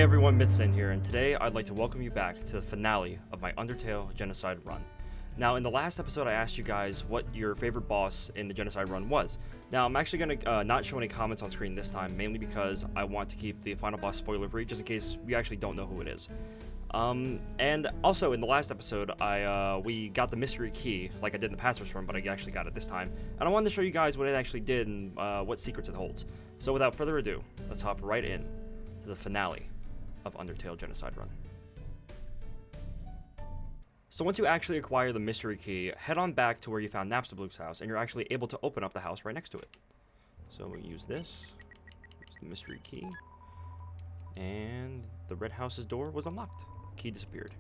Hey everyone, Mithzan here, and today I'd like to welcome you back to the finale of my Undertale Genocide Run. Now, in the last episode, I asked you guys what your favorite boss in the Genocide Run was. Now, I'm actually going to not show any comments on screen this time, mainly because I want to keep the final boss spoiler-free, just in case we actually don't know who it is. And also, in the last episode, we got the mystery key, like I did in the Pacifist Run, but I actually got it this time. And I wanted to show you guys what it actually did and what secrets it holds. So without further ado, let's hop right in to the finale of Undertale Genocide Run. So once you actually acquire the mystery key, head on back to where you found Napstablook's house, and you're actually able to open up the house right next to it. So we use this. Use the mystery key. And the red house's door was unlocked. Key disappeared.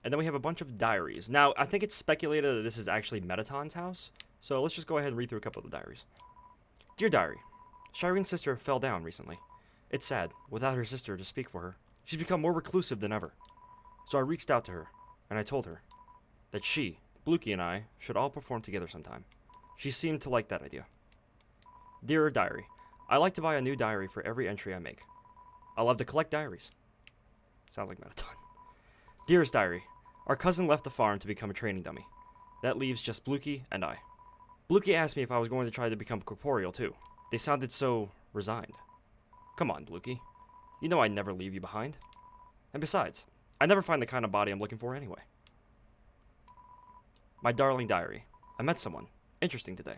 And then we have a bunch of diaries. Now, I think it's speculated that this is actually Megalovania's house. So let's just go ahead and read through a couple of the diaries. Dear Diary, Shirene's sister fell down recently. It's sad, without her sister to speak for her. She's become more reclusive than ever. So I reached out to her, and I told her that she, Blookie, and I should all perform together sometime. She seemed to like that idea. Dear Diary, I like to buy a new diary for every entry I make. I love to collect diaries. Sounds like Megalovania. Dearest Diary, our cousin left the farm to become a training dummy. That leaves just Blookie and I. Blookie asked me if I was going to try to become corporeal too. They sounded so resigned. Come on, Blookie. You know I'd never leave you behind. And besides, I never find the kind of body I'm looking for anyway. My darling diary, I met someone interesting today.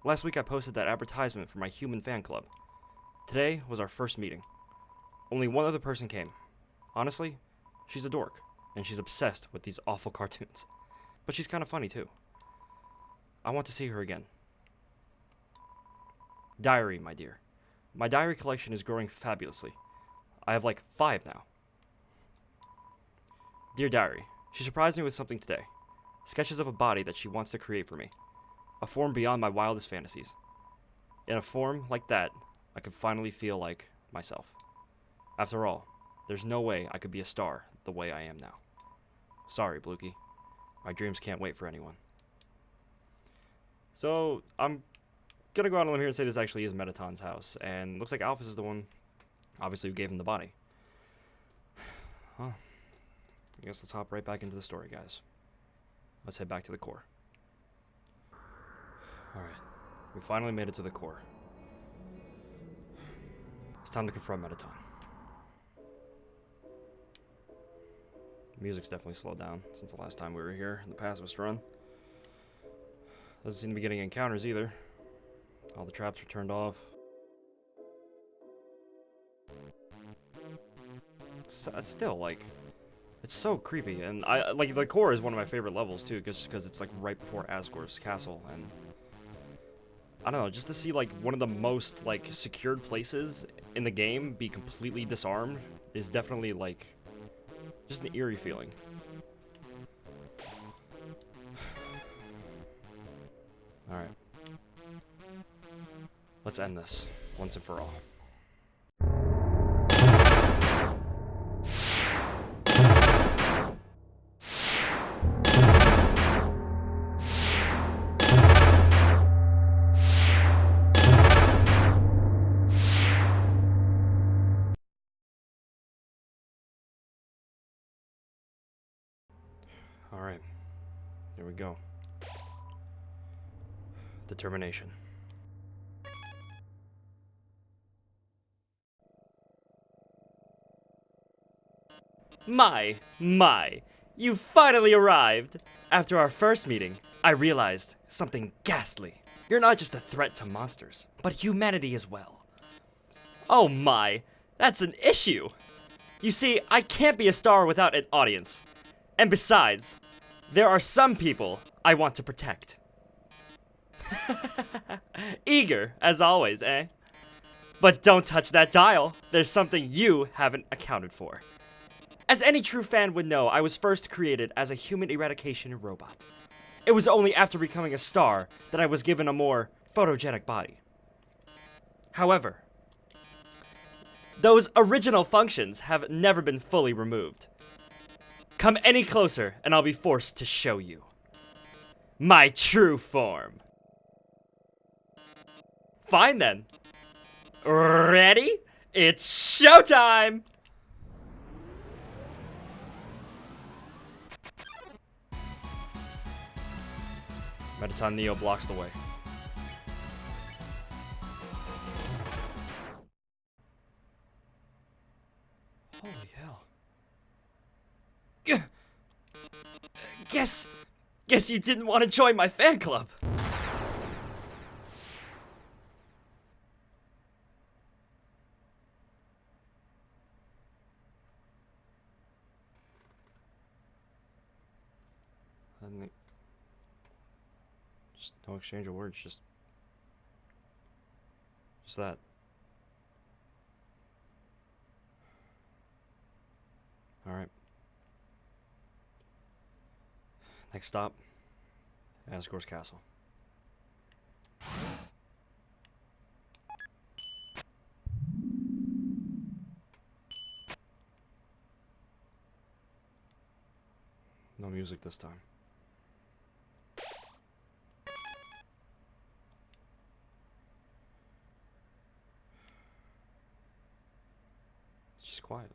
Last week I posted that advertisement for my human fan club. Today was our first meeting. Only one other person came. Honestly, she's a dork, and she's obsessed with these awful cartoons. But she's kind of funny too. I want to see her again. Diary, my dear. My diary collection is growing fabulously. I have like 5 now. Dear Diary, she surprised me with something today. Sketches of a body that she wants to create for me. A form beyond my wildest fantasies. In a form like that, I could finally feel like myself. After all, there's no way I could be a star the way I am now. Sorry, Blookie. My dreams can't wait for anyone. So, I'm gonna go out on a limb here and say this actually is Megalovania's house, and looks like Alphys is the one, obviously, who gave him the body. Huh. I guess let's hop right back into the story, guys. Let's head back to the core. Alright, we finally made it to the core. It's time to confront Megalovania. Music's definitely slowed down since the last time we were here in the Pacifist Run. Doesn't seem to be getting encounters either. All the traps are turned off. It's still, like, it's so creepy, and I like the core is one of my favorite levels too, just because it's like right before Asgore's castle, and I don't know, just to see like one of the most like secured places in the game be completely disarmed is definitely like just an eerie feeling. All right. Let's end this, once and for all. Alright, here we go. Determination. My, you finally arrived! After our first meeting, I realized something ghastly. You're not just a threat to monsters, but humanity as well. Oh my, that's an issue! You see, I can't be a star without an audience. And besides, there are some people I want to protect. Eager, as always, eh? But don't touch that dial. There's something you haven't accounted for. As any true fan would know, I was first created as a human eradication robot. It was only after becoming a star that I was given a more photogenic body. However, those original functions have never been fully removed. Come any closer and I'll be forced to show you my true form. Fine then. Ready? It's showtime! Mithzan Neo blocks the way. Holy hell. Guess you didn't want to join my fan club. Just no exchange of words, just that. Alright. Next stop, Asgore's castle. No music this time. It's just quiet.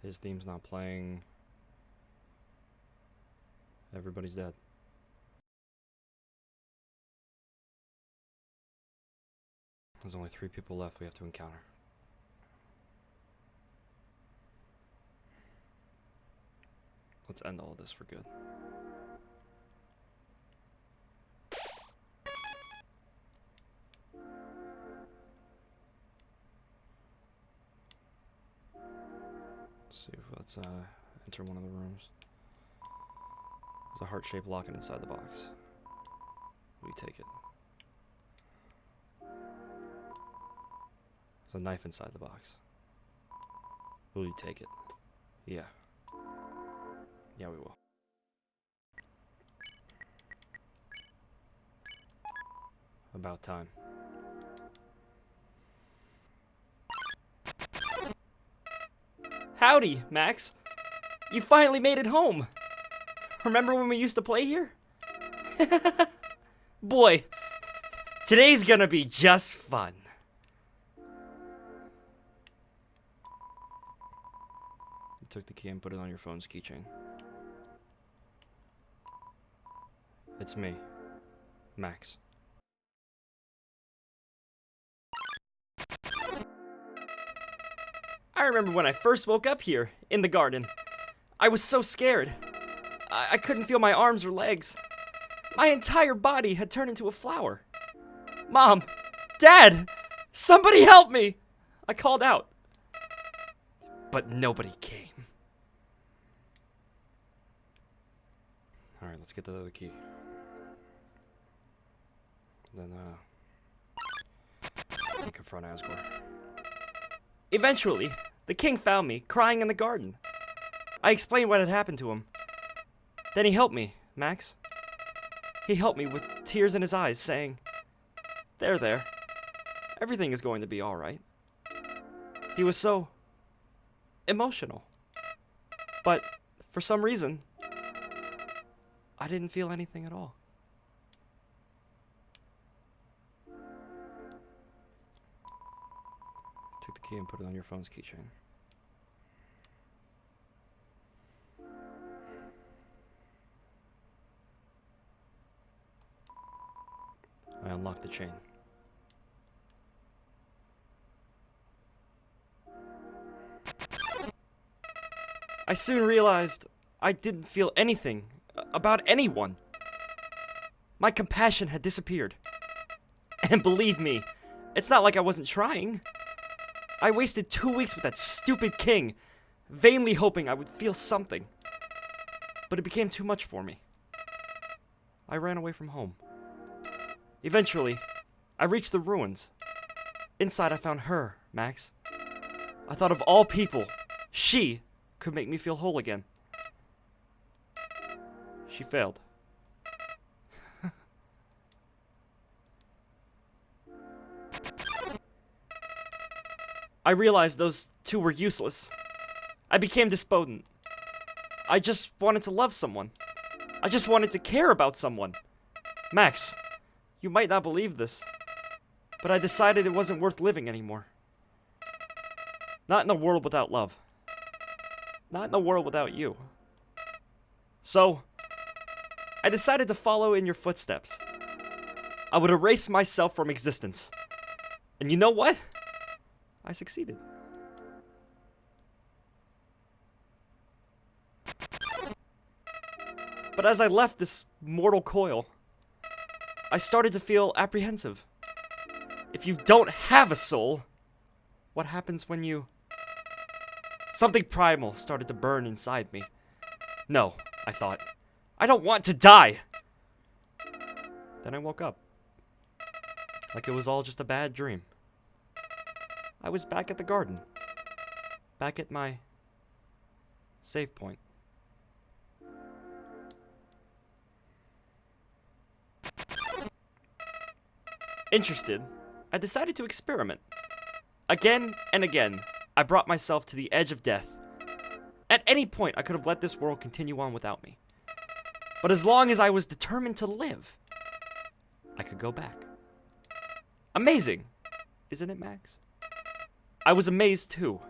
His theme's not playing. Everybody's dead. There's only 3 people left we have to encounter. Let's end all of this for good. See if let's enter one of the rooms. There's a heart-shaped locket inside the box. Will you take it? There's a knife inside the box. Will you take it? Yeah. Yeah, we will. About time. Howdy, Max. You finally made it home. Remember when we used to play here? Boy, today's gonna be just fun. You took the key and put it on your phone's keychain. It's me, Max. I remember when I first woke up here, in the garden. I was so scared. I couldn't feel my arms or legs. My entire body had turned into a flower. Mom! Dad! Somebody help me! I called out. But nobody came. Alright, let's get the other key. Then, confront Asgore. Eventually, the king found me, crying in the garden. I explained what had happened to him. Then he helped me, Max. He helped me with tears in his eyes, saying, there. Everything is going to be alright. He was so emotional. But, for some reason, I didn't feel anything at all. Take the key and put it on your phone's keychain. I unlocked the chain. I soon realized I didn't feel anything about anyone. My compassion had disappeared. And believe me, it's not like I wasn't trying. I wasted 2 weeks with that stupid king, vainly hoping I would feel something. But it became too much for me. I ran away from home. Eventually, I reached the ruins. Inside I found her, Max. I thought of all people, she could make me feel whole again. She failed. I realized those two were useless. I became despondent. I just wanted to love someone. I just wanted to care about someone. Max, you might not believe this, But I decided it wasn't worth living anymore. Not in a world without love. Not in a world without you. So, I decided to follow in your footsteps. I would erase myself from existence. And you know what? I succeeded. But as I left this mortal coil, I started to feel apprehensive. If you don't have a soul, what happens when you... Something primal started to burn inside me. No, I thought. I don't want to die! Then I woke up. Like it was all just a bad dream. I was back at the garden. Back at my save point. Interested, I decided to experiment. Again and again, I brought myself to the edge of death. At any point, I could have let this world continue on without me. But as long as I was determined to live, I could go back. Amazing, isn't it, Max? I was amazed too.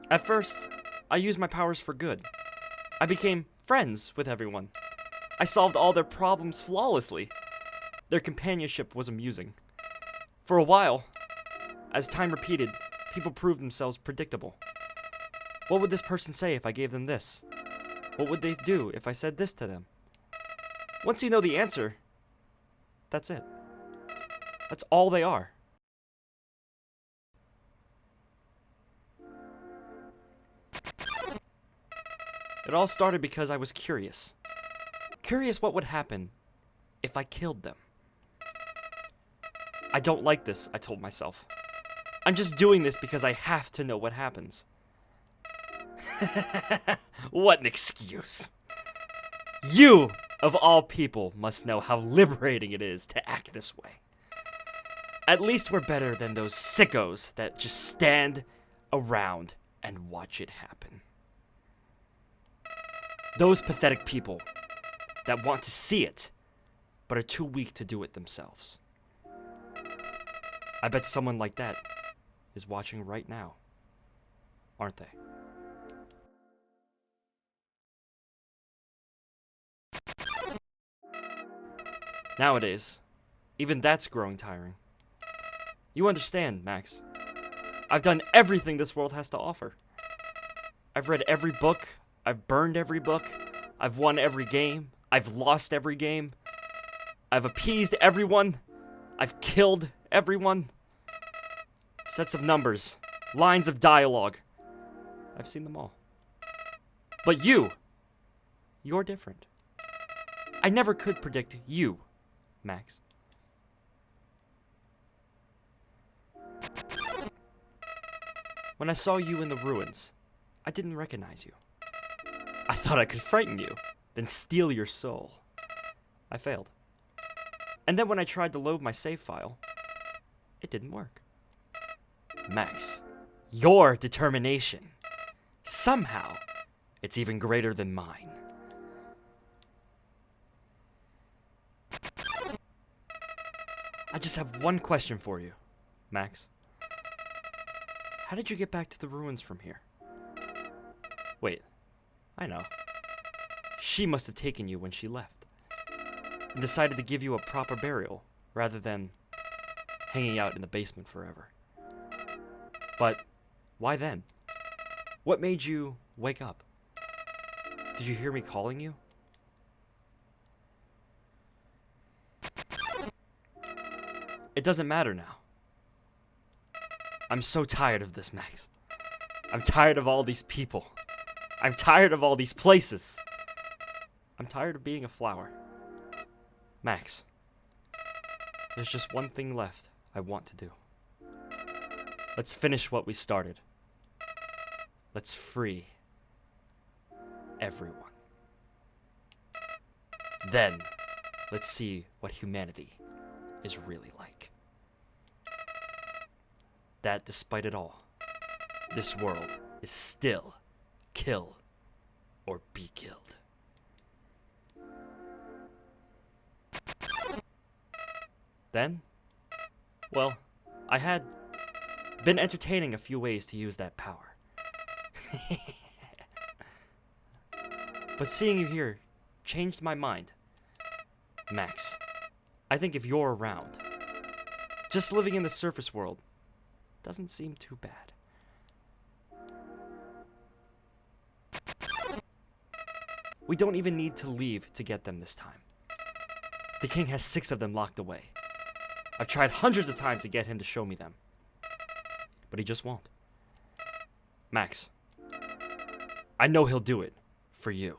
At first, I used my powers for good. I became friends with everyone. I solved all their problems flawlessly. Their companionship was amusing. For a while, as time repeated, people proved themselves predictable. What would this person say if I gave them this? What would they do if I said this to them? Once you know the answer, that's it. That's all they are. It all started because I was curious. Curious what would happen if I killed them. I don't like this, I told myself. I'm just doing this because I have to know what happens. What an excuse. You, of all people, must know how liberating it is to act this way. At least we're better than those sickos that just stand around and watch it happen. Those pathetic people that want to see it, but are too weak to do it themselves. I bet someone like that is watching right now, aren't they? Nowadays, even that's growing tiring. You understand, Max. I've done everything this world has to offer. I've read every book, I've burned every book, I've won every game, I've lost every game, I've appeased everyone, I've killed everyone. Sets of numbers, lines of dialogue. I've seen them all. But you're different. I never could predict you, Max. When I saw you in the ruins, I didn't recognize you. I thought I could frighten you, then steal your soul. I failed. And then when I tried to load my save file, it didn't work. Max, your determination, somehow, it's even greater than mine. I just have one question for you, Max. How did you get back to the ruins from here? Wait, I know. She must have taken you when she left and decided to give you a proper burial rather than hanging out in the basement forever. But why then? What made you wake up? Did you hear me calling you? It doesn't matter now. I'm so tired of this, Max. I'm tired of all these people. I'm tired of all these places. I'm tired of being a flower. Max, there's just one thing left I want to do. Let's finish what we started. Let's free everyone. Then, let's see what humanity is really like. That despite it all, this world is still kill or be killed. Then, well, I had been entertaining a few ways to use that power. But seeing you here changed my mind. Max, I think if you're around, just living in the surface world doesn't seem too bad. We don't even need to leave to get them this time. The king has 6 of them locked away. I've tried hundreds of times to get him to show me them, but he just won't. Max, I know he'll do it for you.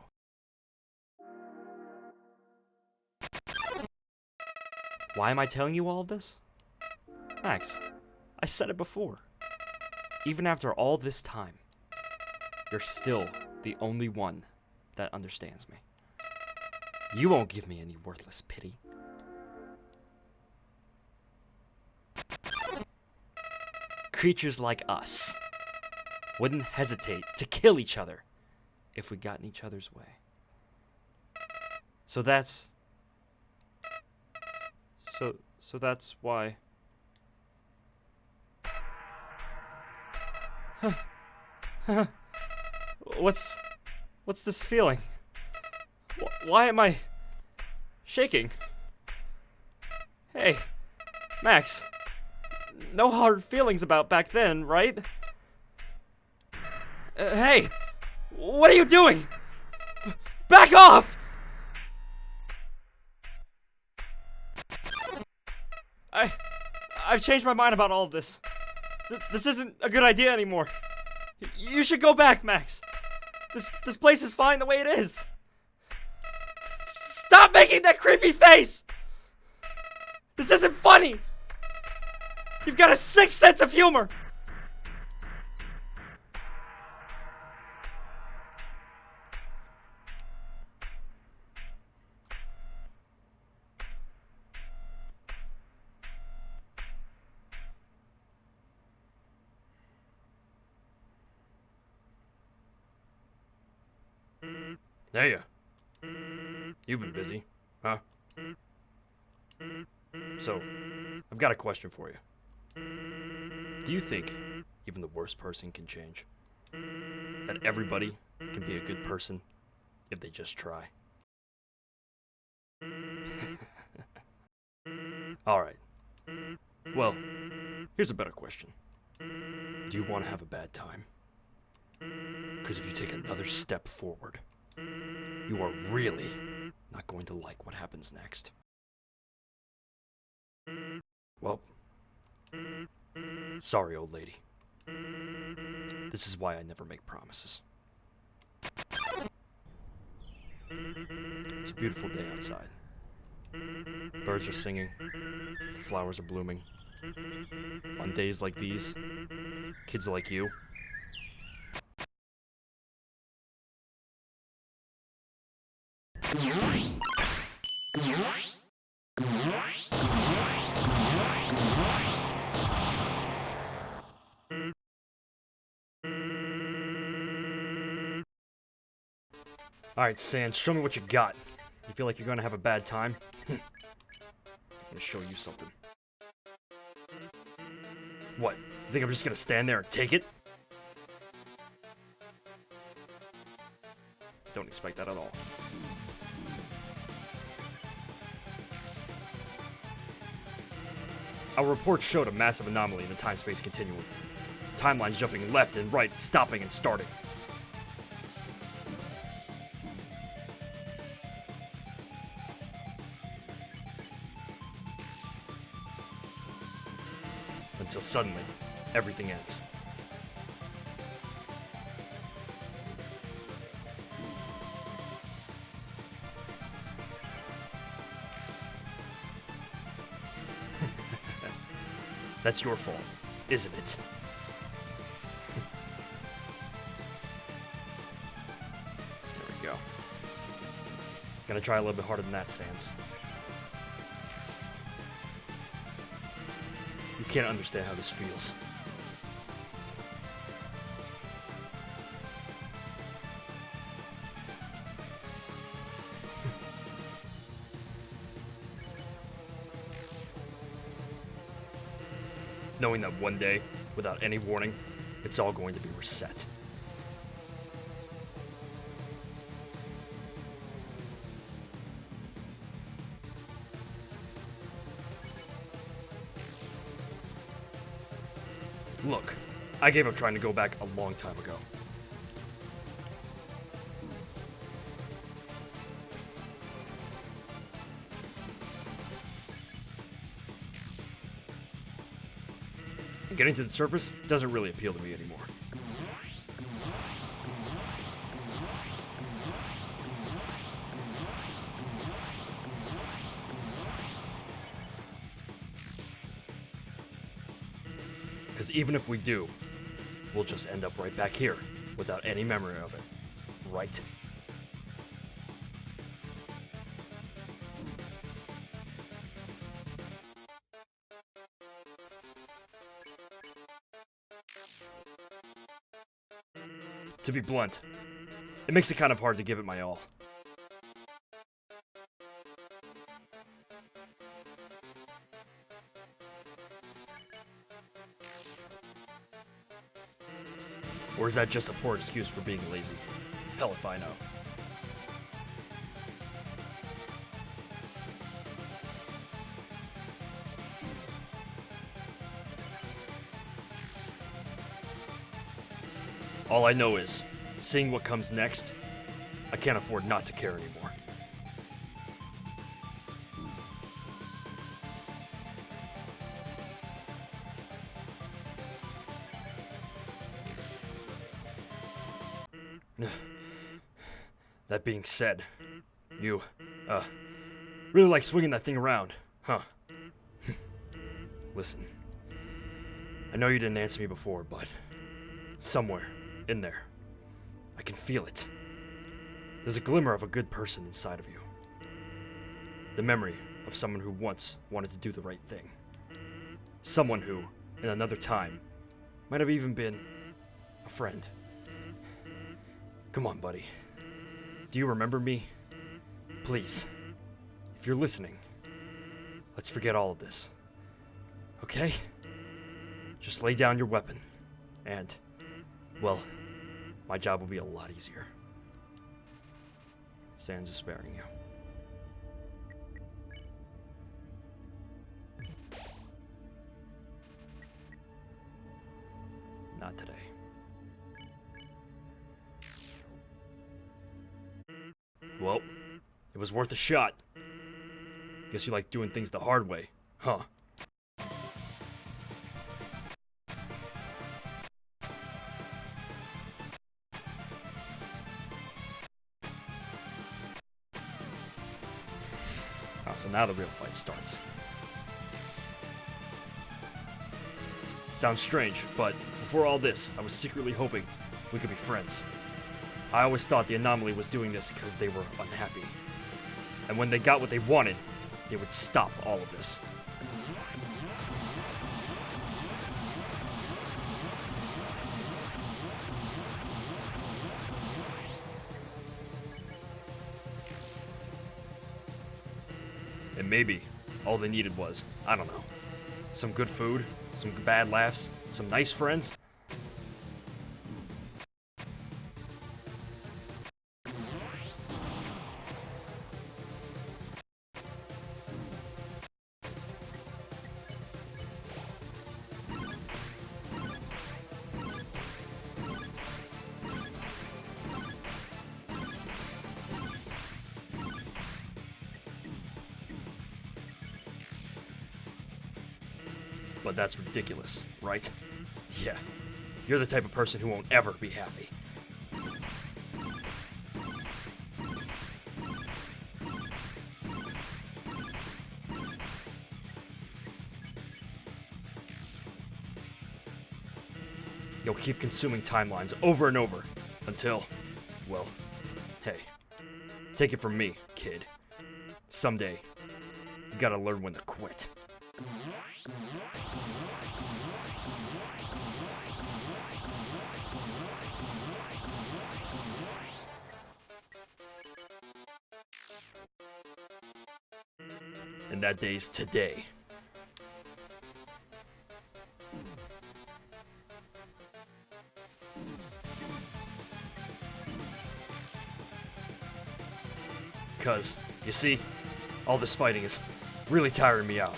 Why am I telling you all of this? Max, I said it before. Even after all this time, you're still the only one that understands me. You won't give me any worthless pity. Creatures like us wouldn't hesitate to kill each other if we got in each other's way. So that's why. What's this feeling? Why am I shaking? Hey, Max, no hard feelings about back then, right? Hey, what are you doing? Back off! I've changed my mind about all of this. This isn't a good idea anymore. You should go back, Max. This place is fine the way it is. Stop making that creepy face! This isn't funny! You've got a sick sense of humor! Hey, you've been busy, huh? So, I've got a question for you. Do you think even the worst person can change? That everybody can be a good person if they just try? Alright. Well, here's a better question. Do you want to have a bad time? Because if you take another step forward, you are really not going to like what happens next. Well, sorry, old lady. This is why I never make promises. It's a beautiful day outside. Birds are singing, the flowers are blooming. On days like these, kids like you Alright, Sans, show me what you got. You feel like you're gonna have a bad time? I'm gonna show you something. What? You think I'm just gonna stand there and take it? Don't expect that at all. Our reports showed a massive anomaly in the time-space continuum. Timelines jumping left and right, stopping and starting. Until suddenly, everything ends. That's your fault, isn't it? There we go. Gonna try a little bit harder than that, Sans. You can't understand how this feels. knowing that one day, without any warning, it's all going to be reset. Look, I gave up trying to go back a long time ago. Getting to the surface doesn't really appeal to me anymore. Because even if we do, we'll just end up right back here without any memory of it, right? To be blunt, it makes it kind of hard to give it my all. Or is that just a poor excuse for being lazy? Hell if I know. All I know is, seeing what comes next, I can't afford not to care anymore. That being said, you, really like swinging that thing around, huh? Listen, I know you didn't answer me before, but somewhere in there, I can feel it. There's a glimmer of a good person inside of you. The memory of someone who once wanted to do the right thing. Someone who, in another time, might have even been a friend. Come on, buddy. Do you remember me? Please, if you're listening, let's forget all of this. Okay? Just lay down your weapon, and, well, my job will be a lot easier. Sans is sparing you. Not today. Well, it was worth a shot. Guess you like doing things the hard way, huh? Oh, so now the real fight starts. Sounds strange, but before all this, I was secretly hoping we could be friends. I always thought the anomaly was doing this because they were unhappy. And when they got what they wanted, they would stop all of this. And maybe all they needed was, I don't know, some good food, some bad laughs, some nice friends. But that's ridiculous, right? Yeah, you're the type of person who won't ever be happy. You'll keep consuming timelines over and over until, well, hey, take it from me, kid. Someday, you gotta learn when to quit. And that day's today. Because, you see, all this fighting is really tiring me out.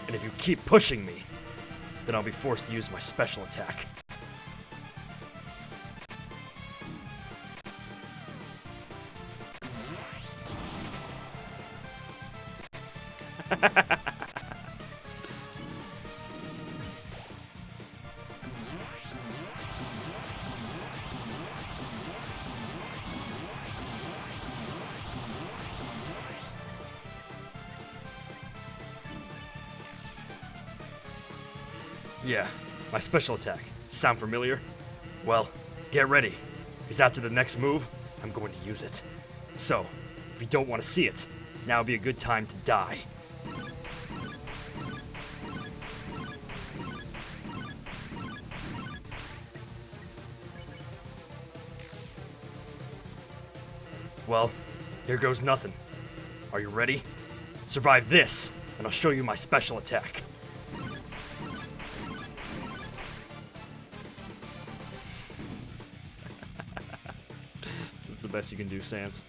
And if you keep pushing me, then I'll be forced to use my special attack. Yeah, my special attack. Sound familiar? Well, get ready, because after the next move, I'm going to use it. So, if you don't want to see it, now would be a good time to die. Well, here goes nothing. Are you ready? Survive this, and I'll show you my special attack. That's the best you can do, Sans.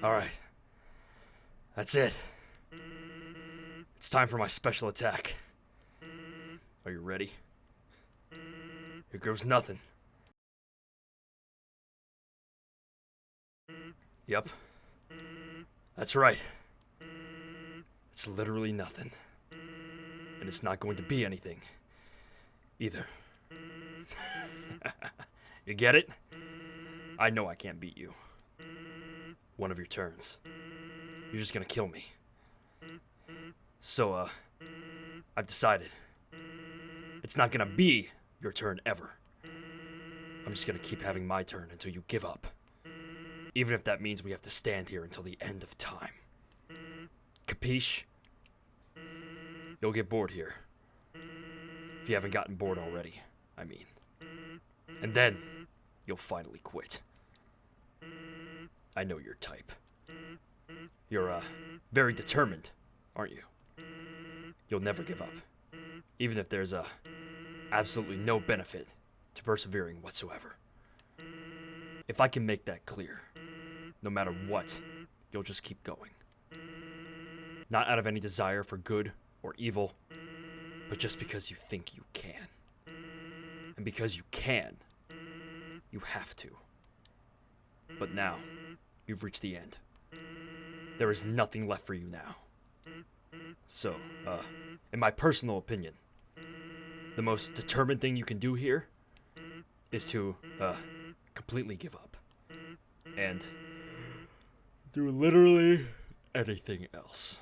Alright. That's it. It's time for my special attack. Are you ready? Here goes nothing. Yep. That's right. It's literally nothing. And it's not going to be anything. Either. You get it? I know I can't beat you. One of your turns. You're just gonna kill me. So, I've decided. It's not gonna be your turn ever. I'm just gonna keep having my turn until you give up. Even if that means we have to stand here until the end of time. Capiche? You'll get bored here. If you haven't gotten bored already, I mean. And then, you'll finally quit. I know your type. You're, very determined, aren't you? You'll never give up. Even if there's, absolutely no benefit to persevering whatsoever. If I can make that clear, no matter what, you'll just keep going. Not out of any desire for good or evil, but just because you think you can. And because you can, you have to. But now, you've reached the end. There is nothing left for you now. So, in my personal opinion, the most determined thing you can do here is to, completely give up. And do literally anything else.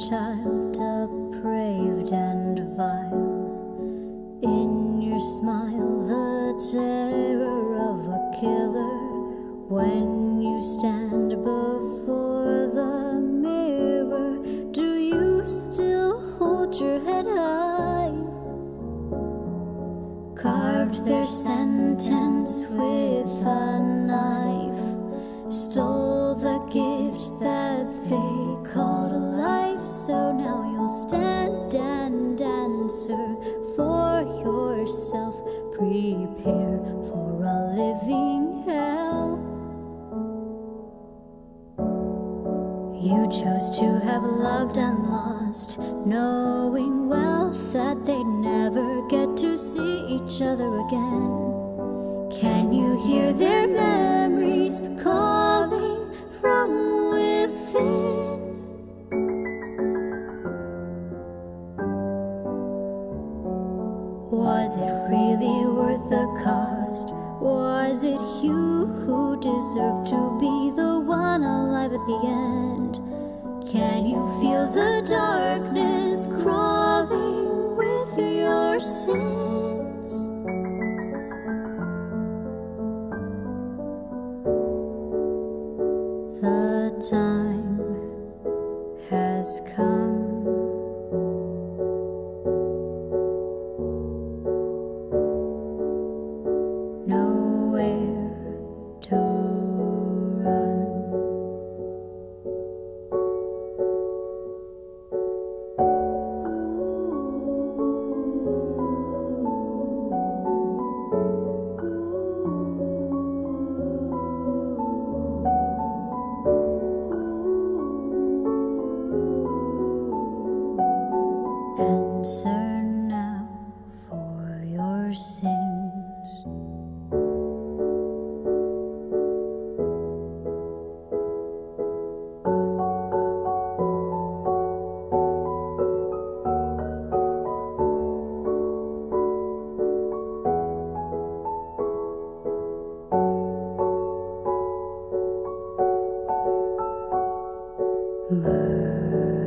child, depraved and vile. In your smile, the terror of a killer. When you stand before the mirror, do you still hold your head high? Carved their sentence with a knife, stole the gift that they called life. So now you'll stand and answer for yourself. Prepare for a living hell. You chose to have loved and lost, knowing well that they'd never get to see each other again. Can you hear their memories calling from within? Was it really worth the cost? Was it you who deserved to be the one alive at the end? Can you feel the darkness crawling with your sins? The time has come. Nowhere to run. Answer now for your sins.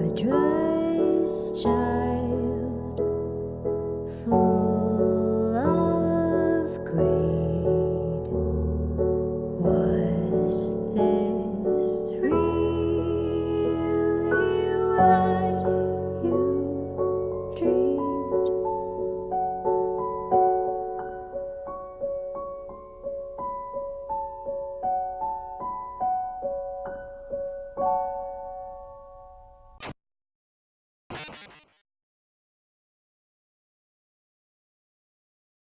Murderous child, full of greed. Was this really what you dreamed?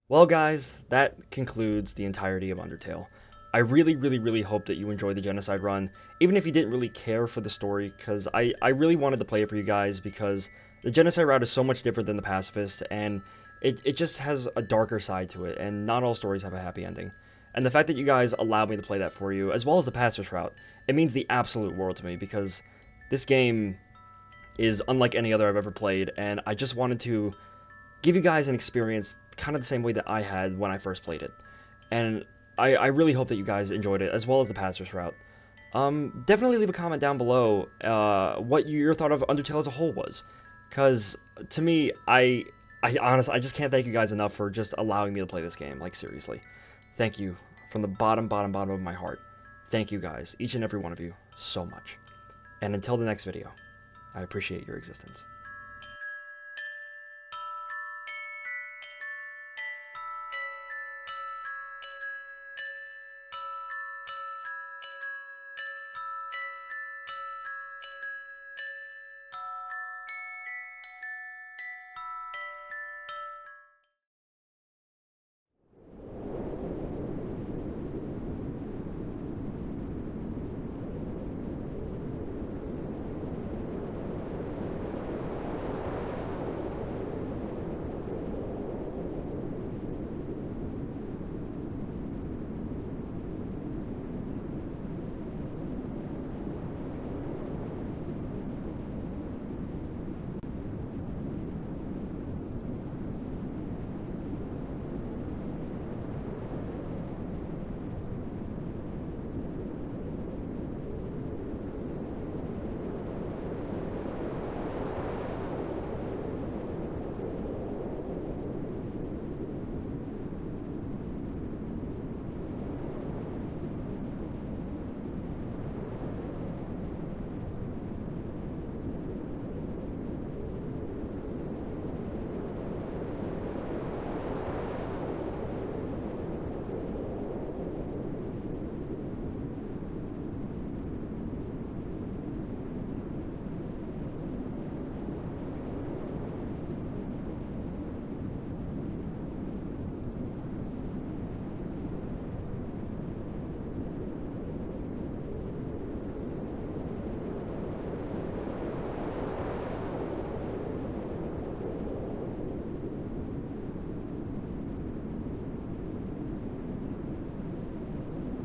Well guys, that concludes the entirety of Undertale. I really hope that you enjoyed the Genocide Run, even if you didn't really care for the story, because I really wanted to play it for you guys, because the Genocide Route is so much different than the Pacifist, and it just has a darker side to it, and not all stories have a happy ending. And the fact that you guys allowed me to play that for you, as well as the Pacifist Route, it means the absolute world to me, because this game is unlike any other I've ever played, and I just wanted to give you guys an experience kind of the same way that I had when I first played it. And I really hope that you guys enjoyed it, as well as the Pacifist Route. Definitely leave a comment down below what your thought of Undertale as a whole was. Because, to me, I honestly, I just can't thank you guys enough for just allowing me to play this game. Like, seriously. Thank you from the bottom of my heart. Thank you guys, each and every one of you, so much. And until the next video, I appreciate your existence.